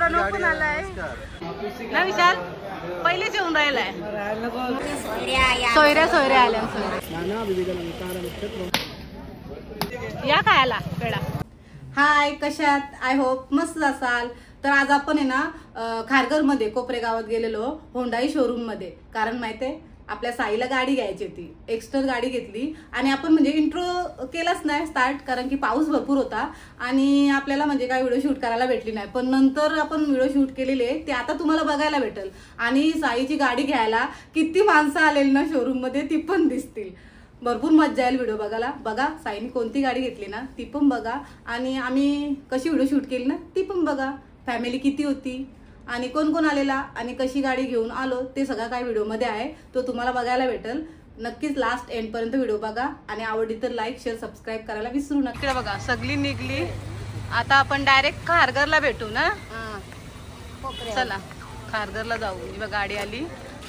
प्रणव पण आलाय ना विशाल, पहिलेच येऊन राहिलाय. सोयऱ्या आल्या. या खायला पेढा. हाय, कशात? आय होप मस्त असाल. तर आज आपण आहे ना खारघर मध्ये कोपरे गावात गेलेलो होंडाई शोरूम मध्ये. कारण माहितीये आपल्या साईला गाडी घ्यायची होती, एक्स्टर गाडी घेतली आणि आपण म्हणजे इंट्रो केलाच नाही स्टार्ट, कारण की पाऊस भरपूर होता आणि आपल्याला म्हणजे काय व्हिडिओ शूट करायला भेटली नाही. पण नंतर आपण व्हिडिओ शूट केलेले ते आता तुम्हाला बघायला भेटेल. आणि साईची गाडी घ्यायला किती माणसं आलेली ना शोरूम मध्ये ती पण दिसतील. भरपूर मजा येईल व्हिडिओ बघायला. बघा साईने कोणती गाडी घेतली ना ती पण बघा, आणि आम्ही कशी व्हिडिओ शूट केली ना ती पण बघा. फॅमिली किती होती आणि कोण कोण आलेला आणि कशी गाडी घेऊन आलो ते सगळं काय व्हिडिओमध्ये आहे, तो तुम्हाला बघायला भेटेल. नक्कीच लास्ट एंड पर्यंत व्हिडिओ बघा आणि आवडली तर लाईक शेअर सबस्क्राईब करायला विसरू नका. बघा सगळी निघली, आता आपण डायरेक्ट खारघरला भेटू ना. चला खारघरला जाऊ. बघा गाडी आली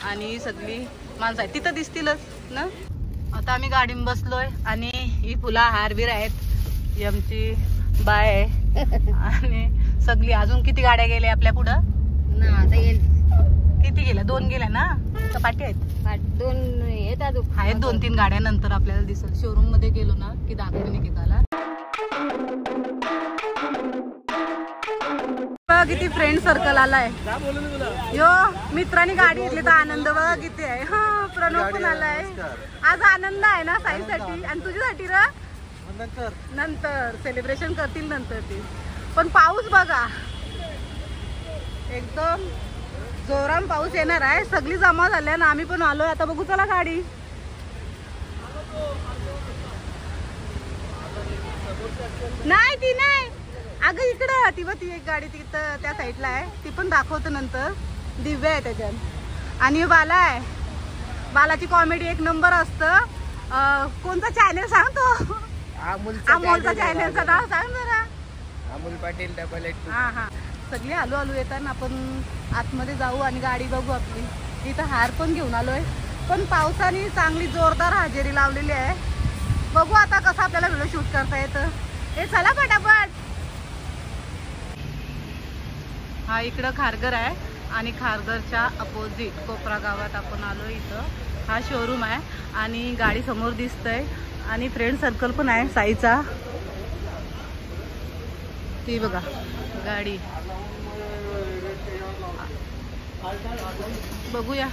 आणि सगळी माणसं आहेत तिथं दिसतीलच ना. आता आम्ही गाडीत बसलोय आणि ही फुला हारबीर आहेत, आमची बाय आहे आणि सगळी. अजून किती गाड्या गेल्या आपल्या पुढं ना? आता येईल. किती गेल्या? 2 गेल्या ना का पाठी आहेत? 2 आहेत. 2-3 गाड्या नंतर आपल्याला दिसल. शोरूम मध्ये गेलो ना की दाखवून निघाला. किती फ्रेंड सर्कल आलाय. यो मित्रांनी गाडी घेतली तर आनंद बघा किती आहे. हा प्रणव पण आलाय. आज आनंद आहे ना साईसाठी आणि तुझ्यासाठी र नंतर सेलिब्रेशन करतील नंतर ते. पण पाऊस बघा एकदम जोरात पाऊस येणार आहे. सगळी जमा झाल्या ना, आम्ही पण आलोय. आता बघू चला गाडी. नाही ती नाही अगं इकडे ती एक गाडी तिथं त्या साईडला आहे, ती पण दाखवतो नंतर. दिव्या आहे त्याच्यात आणि बाला आहे. बालाची कॉमेडी एक नंबर असतं. कोणता चॅनल सांगतो? अमोलचा चॅनलचा नाव सांग जरा. अमोल पाटील 888. हा सगळे आलो येतात. आपण आतमध्ये जाऊ आणि गाडी बघू आपली. इथं हार पण घेऊन आलोय, पण पावसाने चांगली जोरदार हजेरी लावलेली आहे. बघू आता कसं आपल्याला व्हिडिओ शूट करता येतं. हे चला पटापट. हा इकडं खारघर आहे आणि खारघरच्या अपोजिट कोपरा गावात आपण आलो. इथं हा शोरूम आहे आणि गाडी समोर दिसतंय आणि फ्रेंड सर्कल पण आहे साईचा. ती बघा गाडी. बघूया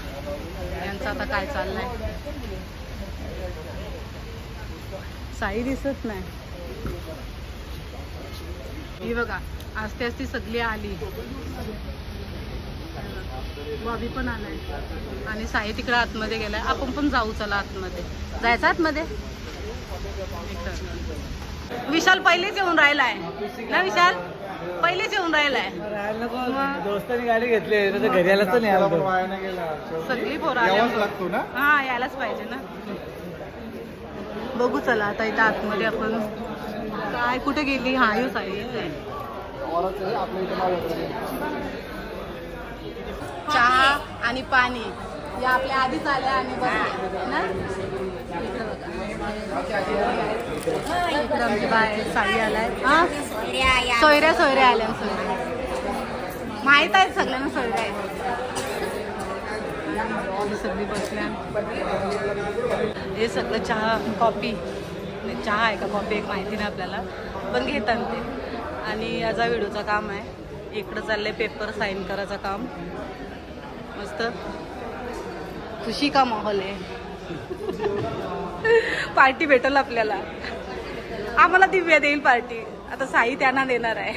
यांचं आता काय चाललंय. साई दिसत नाही. ही बघा आस्ते आस्ते सगळी आली. बॉबी पण आलाय आणि साई तिकडे आतमध्ये गेलाय. आपण पण जाऊ चला आतमध्ये. जायचं आतमध्ये. विशाल पहिलेच येऊन राहिलाय ना. विशाल पहिलेच येऊन राहिलाय. दोस्तांनी गाडी घेतली घरी आला तर नाही सगळी पोरं. हा यायलाच पाहिजे ना. बघू चला आता इथं आतमध्ये आपण. काय कुठे गेली? हा येऊ साई. चहा आणि पाणी या आपल्या आधीच आल्या आणि बसल्या ना. इकडं आमची बाय साई आलाय. हा सोयऱ्या आल्या. माहित आहेत सगळ्यांना सोयऱ्या आहेत. सगळी बसल्या. हे सगळं चहा कॉफी. चहा आहे का कॉफी एक माहिती नाही आपल्याला, पण घेतात ते. आणि याचा व्हिडिओचं काम आहे. इकडं चाललंय पेपर साईन करायचं काम. मस्त खुशी का माहोल आहे. पार्टी भेटल आपल्याला. आम्हाला दिव्या देईल पार्टी. आता साई त्यांना देणार आहे.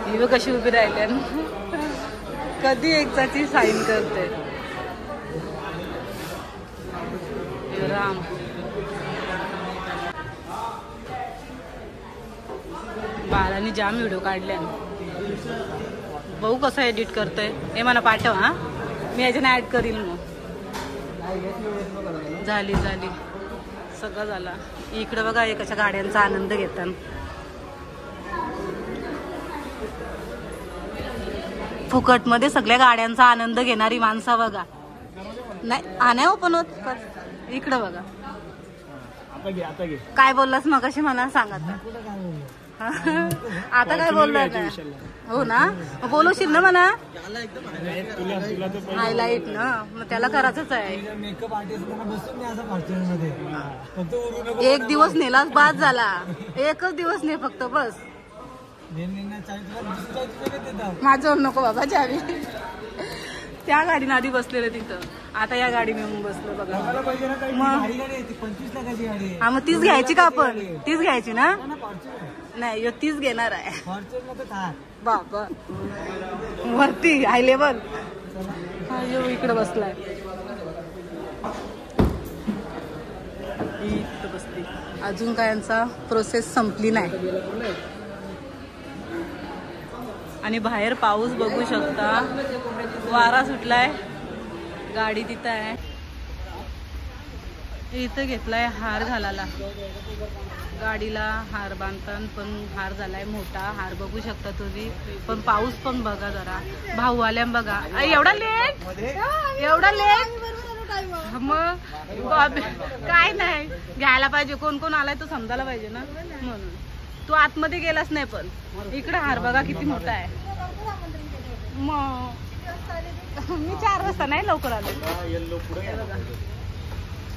ही कशी उभी राहिल्या कधी एकदाची साईन करते. राम बालानी जाम व्हिडिओ काढल्या. बघू कसं एडिट करतोय. हे मला पाठव. हा मी याच्याने ऍड करील. मग झाली सगळं झालं. इकडे बघा एकाच्या गाड्यांचा आनंद घेतात. फुकट मध्ये सगळ्या गाड्यांचा आनंद घेणारी माणसं बघा. नाही हा नाही ओपन होत. इकडं बघा आता घे काय बोललास मगाशी मला सांग आता. आता काय बोलला ना. हो ना बोलवशील ना म्हणा. हायलाइट ना मग त्याला करायचंच आहे. मेकअप आर्टिस्ट बसून नाही असं फॉर्च्युनर मध्ये फक्त उरू नको. एक दिवस नेलाच बाद झाला. एकच दिवस ने फक्त बस. माझं नको बाबा चावी. त्या गाडीने आधी बसलेलं तिथं. आता या गाडीने येऊन बसलो बघा. मग 25 लाखाची गाडी. हा मग तीच घ्यायची का आपण. तीच घ्यायची ना. नाही तीच घेणार आहे बाबा. वरती हाय लेवल. इकडे बसलाय. इथं बसली. अजून काय यांचा प्रोसेस संपली नाही. आणि बाहेर पाऊस बघू शकता. वारा सुटलाय. गाडी तिथं आहे. इथं घेतलाय हार घालायला. गाडीला हार बांधताना पण हार झालाय मोठा हार बघू शकता तुम्ही. पण पाऊस पण बघा जरा. भाऊ आल्या बघा. एवढा लेट एवढा लेट. मग काय नाही घ्यायला पाहिजे. कोण कोण आलाय तो समजायला पाहिजे ना. म्हणून तू आतमध्ये गेलाच नाही. पण इकडे हार बघा किती मोठा आहे. मग मी 4 वाजता नाही लवकर आलो.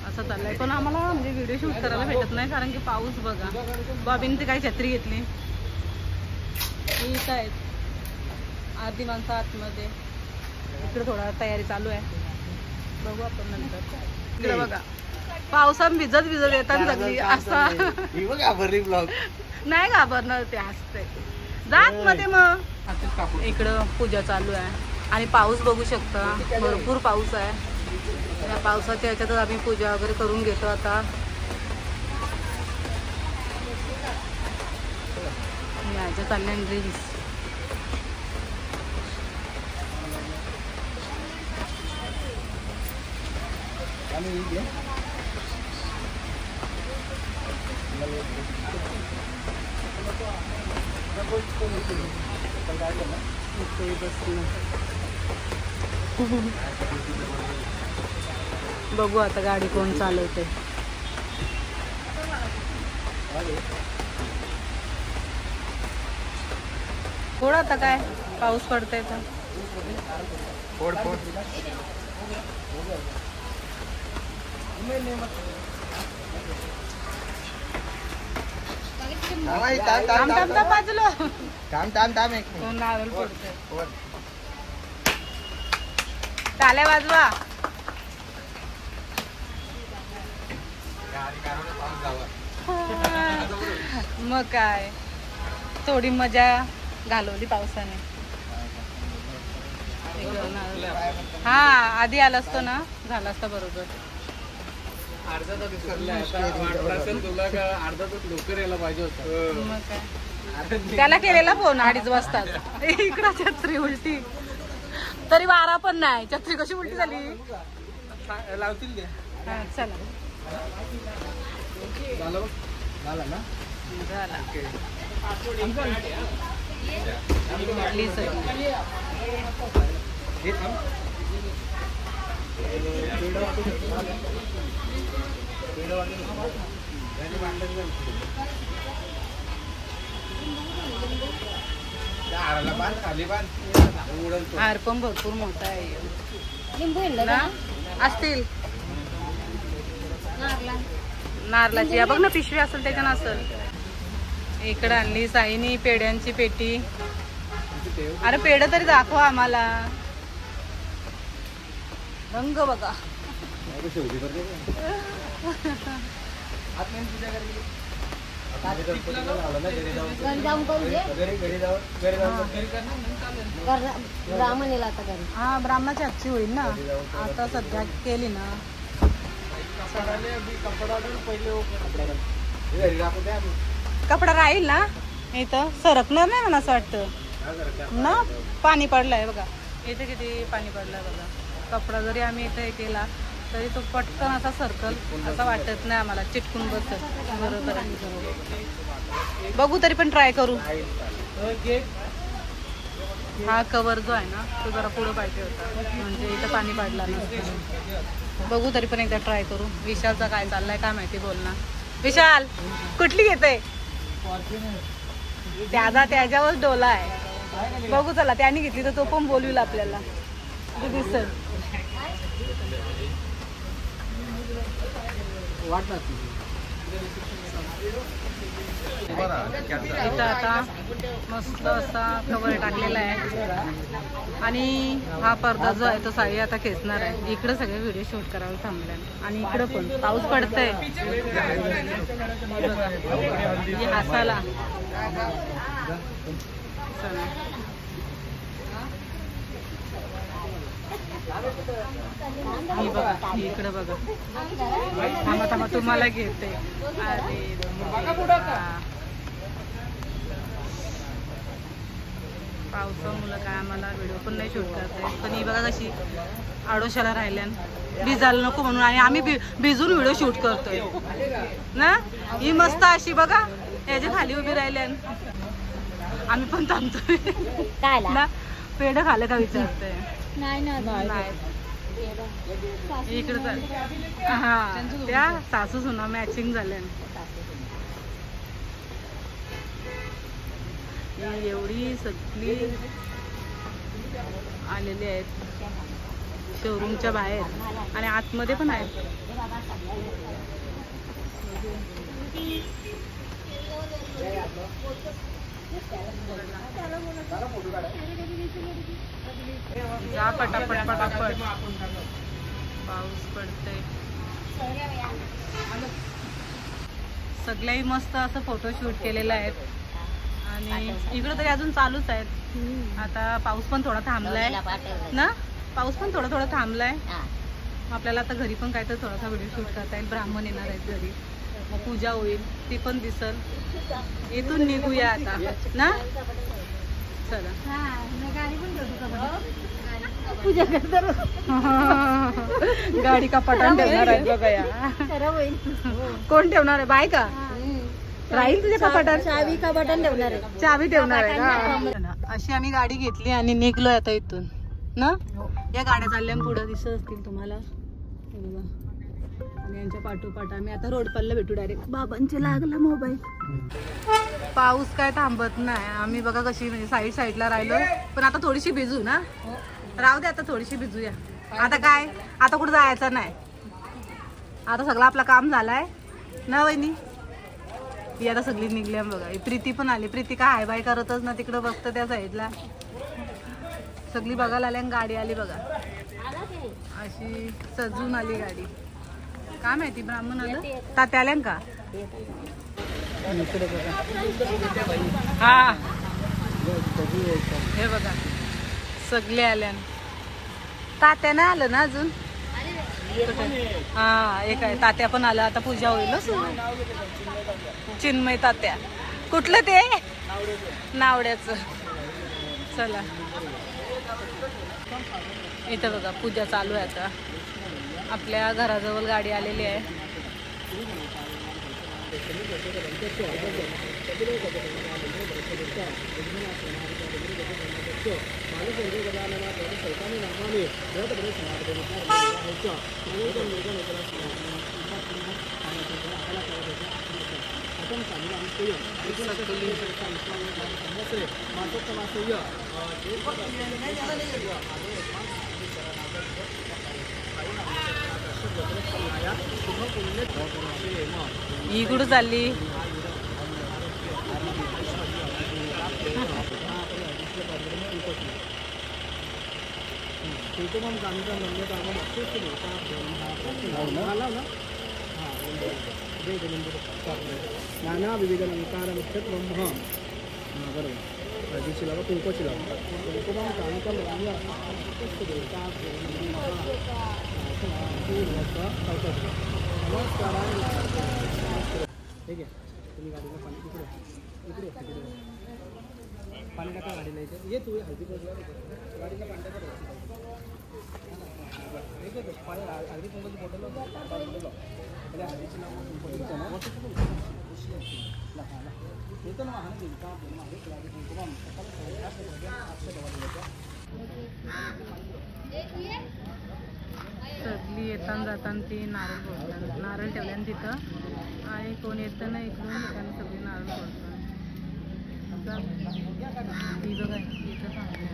असं चाललंय. पण आम्हाला म्हणजे व्हिडिओ शूट करायला भेटत नाही कारण की पाऊस बघा. बॉबीने ती काही छत्री घेतली. इथं आहेत अर्धी माणसं आतमध्ये. इकडे थोडा तयारी चालू आहे. बघू आपण नंतर. इकडे बघा पावसात भिजत येतात सगळी. असा नाही घाबरणार ते हसते जात मध्ये. मग इकडं पूजा चालू आहे आणि पाऊस बघू शकता. भरपूर पाऊस आहे. या पावसाच्या ह्याच्यातच आम्ही पूजा वगैरे करून घेतो आता. माझ्या चालल्या रील्स. बघू आता गाडी कोण चालवते. थोडं आता काय पाऊस पडतंय तर. बाजूला कोण नारळ पडतंय. टाल्या वाजवा. मग काय थोडी मजा घालवली पावसाने. हा आधी आला असतो ना झाला असता बरोबर. अर्धा तास तुला का अर्धा तास लवकर यायला पाहिजे होतं. मग काय त्याला केलेला फोन 2:30 वाजता. इकडं छत्री उलटी तरी वारा पण नाही. छत्री कशी उलटी झाली. लावतील ते. चला झाला ना. झाला. हार पण भरपूर मोठा आहे ना. असतील नारळाची. बघ ना पिशवी असेल त्याच्यानं असेल. इकडे आणली साईनी पेड्यांची पेटी. अरे पेढ तरी दाखवा आम्हाला. रंग बघा. हा ब्राह्मणाची आजची होईल ना. आता सध्या केली ना. कपडा राहील ना इथं. सरकणार नाही मला असं वाटतं ना. पाणी पडलंय बघा. इथे किती पाणी पडलंय बघा. कपडा जरी आम्ही इथे केला तरी तो पटकन असा सर्कल असं वाटत नाही आम्हाला. चिटकून बसत बरोबर आहे. बघू तरी पण ट्राय करू. हा कवर जो आहे ना तो जरा पुढं पाहिजे होता म्हणजे इथं पाणी पडला ना. बघू तरी पण एकदा ट्राय करू. विशालचा काय चाललाय काय माहिती बोलणार. विशाल कुठली घेते? त्याच्यावर डोला आहे. बघू चला, त्याने घेतली तर तो पण बोलविल आपल्याला. दिसत इथं आता मस्त असा कवर टाकलेला आहे आणि हा पडदा जो आहे तो साई आता खेचणार आहे. इकडे सगळे व्हिडिओ शूट करायला थांबले आणि इकडे पण पाऊस पडतोय. हासाला ही बघा, इकडे बघा. थांबा थांबा, तुम्हाला घेते. अरे पावसामुळे काय आम्हाला व्हिडिओ पण नाही शूट करता येत. पण ही बघा कशी आडोशाला राहिल्यान, भिजायला नको म्हणून. आणि आम्ही भिजून व्हिडिओ शूट करतोय ना. ही मस्त अशी बघा याच्या खाली उभी राहिल्यान. आम्ही पण थांबतोय ना. पेढ खाल्लं का विचारतोय? नाही. इकडे तर हा त्या सासू सुना मॅचिंग झाल्या. एवढी सगळी आलेली आहेत शोरूमच्या बाहेर आणि आतमध्ये पण आहेत. जा पटापट पटापट, पाऊस पडतोय. सगळ्याही मस्त असं फोटोशूट केलेलं आहेत आणि इकडं तरी अजून चालूच आहेत. आता पाऊस पण थोडा थांबलाय ना. पाऊस पण थोडा थोडा थांबलाय. आपल्याला आता घरी पण काय तर थोडासा व्हिडिओ शूट करता येईल. ब्राह्मण येणार आहेत घरी, मग पूजा होईल, ती पण दिसल. इथून निघूया आता ना. चला पूजा गाडी का पटान ठेवणार आहे बघा या. कोण ठेवणार आहे? बाय का राहील तुझ्या कपाटात? चावी कपाटान ठेवणार आहे. चावी ठेवणार आहे का? अशी आम्ही गाडी घेतली आणि निघलोय आता इथून ना. या गाड्या चालल्या पुढे दिसत असतील तुम्हाला आणि यांच्या पाठोपाठ आम्ही आता रोड पल्ला भेटू डायरेक्ट. बाबांचे लागला मोबाईल. पाऊस काय थांबत नाही. आम्ही बघा कशी म्हणजे साईडला राहिलो. पण आता थोडीशी भिजू ना. राहू दे, आता थोडीशी भिजूया. आता काय, आता कुठं जायचं नाही. आता सगळं आपलं काम झालंय ना वहिनी. ही आता सगळी निघली बघा. प्रीती पण आली. प्रीती काय हाय बाय करतच ना, तिकडं बघतं त्या साईडला. सगळी बघायला आली आणि गाडी आली बघा. अशी सजून आली गाडी. काय माहिती ब्राह्मण आलं तात्या आल्या का? इकडे बघा. हा हे बघा सगळे आल्यान. तात्या नाही आलं ना अजून. हा एक आहे तात्या पण आलं. आता पूजा होईल. चिन्मय तात्या कुठलं ते नावड्याचं. चला इथं बघा पूजा चालू आहे. आता आपल्या घराजवळ गाडी आलेली आहे. ही कुठं चालली? नाना विविध अलंकार मुख्यत ब्रह्म बरोबर. शिलावा कुंको शिलावा कुंकुमम कामिकम रम्य ठीक आहे. तुम्ही गाडीला पाणी इकडे इकडे पाणी टाका गाडीला. इथे ये तू हळदी गाडीला पाणी टाका. हळदी कुंकाची बॉटल हळदीची नाव सगळी येताना जाताना ती नारळ ठेवल्या तिथं आणि कोण येतं ना इकडून त्यांना सगळी नारळ फोडतात. ती बघा इथं सांगते.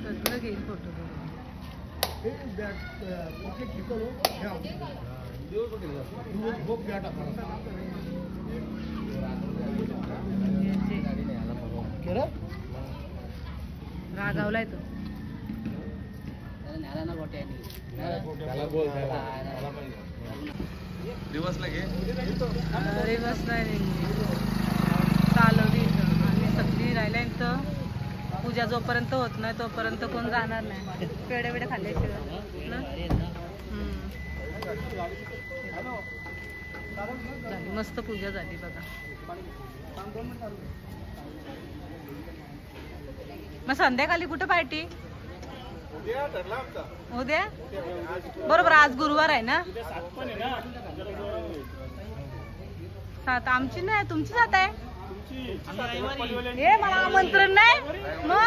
सगळं घेईल फोटो. रागावलाय तो. दिवस लगे रिवर्स नाही चालवली इथं आणि सगळी राहिल्या इथं. पूजा जोपर्यंत होत नाही तोपर्यंत कोण जाणार नाही. पेढे बिडे खाल्ल्याशिवाय ना. झाली मस्त पूजा झाली बघा. मग संध्याकाळी कुठं पार्टी? उद्या बरोबर. आज गुरुवार आहे ना. 7 आमची नाही तुमची 7 आहे. हे मला आमंत्रण नाही मग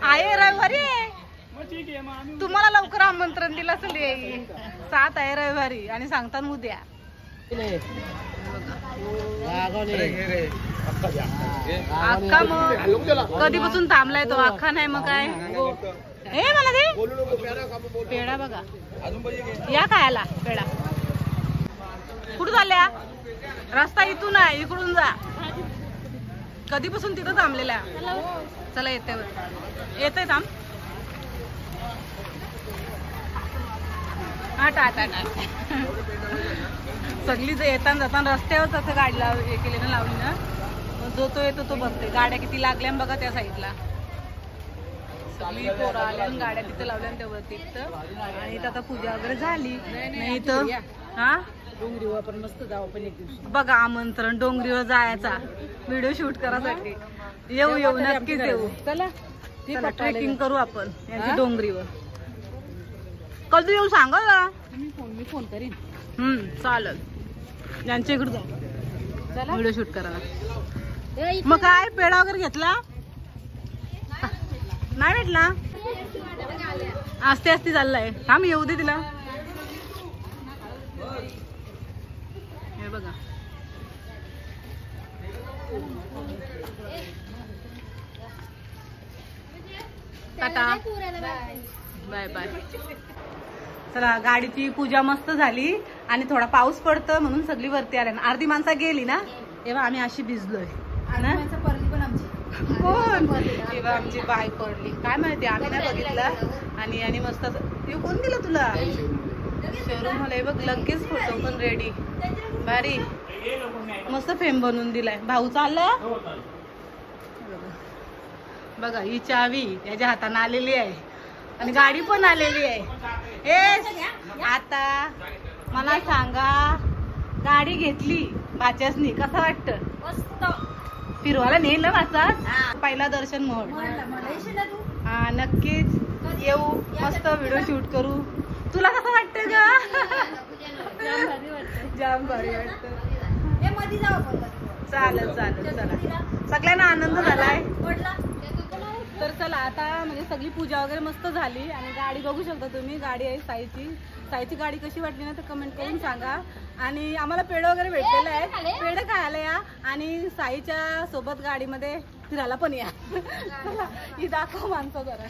आहे रविवारी आहे. तुम्हाला लवकर आमंत्रण दिलं असेल. 7 आहे रविवारी आणि सांगता उद्या. अख्खा मग कधीपासून थांबलाय तो. अख्खा नाही मग काय. हे मला दे पेढा बघा. या खायला पेढा. कुठं चालल्या? रस्ता इथून आहे इकडून जा. कधीपासून तिथं थांबलेल्या. चला येते थांब. हा टाटा सगळी येताना जाताना रस्त्यावरच असं गाडी हे केली ना लावली ना. जो तो येतो तो बघते. गाड्या किती लागल्या बघा त्या साईडला. सगळी पोरं आल्या गाड्या तिथे लावल्या तेवढं तिथं. आणि इथं आता पूजा वगैरे झाली नाही तर हा डोंगरीवर पण मस्त जाऊ. पण एक दिवशी बघा आमंत्रण डोंगरीवर जायचा व्हिडिओ शूट करायसाठी. येऊ नक्कीच येऊ. चला ट्रेकिंग करू आपण यांची डोंगरीवर. कधी येऊ सांगा ना. मी फोन करीन. चालेल. यांच्या इकडे जाऊ व्हिडिओ शूट करायला. मग काय पेढा वगैरे घेतला नाही भेटला. आस्ते चाललाय. थांब येऊ दे तिला. हे बघा टाटा बाय बाय. चला गाडीची पूजा मस्त झाली आणि थोडा पाऊस पडतं म्हणून सगळी वरती आल्या. अर्धी माणसं गेली ना तेव्हा आम्ही अशी भिजलोय ना. कोण तेव्हा आमची बाय पडली काय माहिती आम्ही नाही बघितलं. आणि मस्त ते कोण दिलं तुला शोरूम मला. बघ लगेच फोटो पण रेडी भारी मस्त फेम बनवून दिलाय. भाऊ चालला बघा. ही चावी याच्या हाताने आलेली आहे आणि गाडी पण आलेली आहे. आता मला सांगा गाडी घेतली बाच्यासनी कसं वाटतं? फिरवायला नेलं वाचा. पहिला दर्शन मोड. हा नक्कीच येऊ. मस्त व्हिडिओ शूट करू. तुला कसं वाटतं ग? जाम भारी वाटतं. चालेल चला सगळ्यांना आनंद झालाय. तर चला आता म्हणजे सगळी पूजा वगैरे मस्त झाली आणि गाडी बघू शकता तुम्ही. गाडी आहे साईची गाडी कशी वाटली ना तर कमेंट करून सांगा. आणि आम्हाला पेढं वगैरे भेटलेलं आहे. पेढं खायला या आणि साईच्या सोबत गाडीमध्ये फिरायला पण या. ही दाखव माणसं जरा.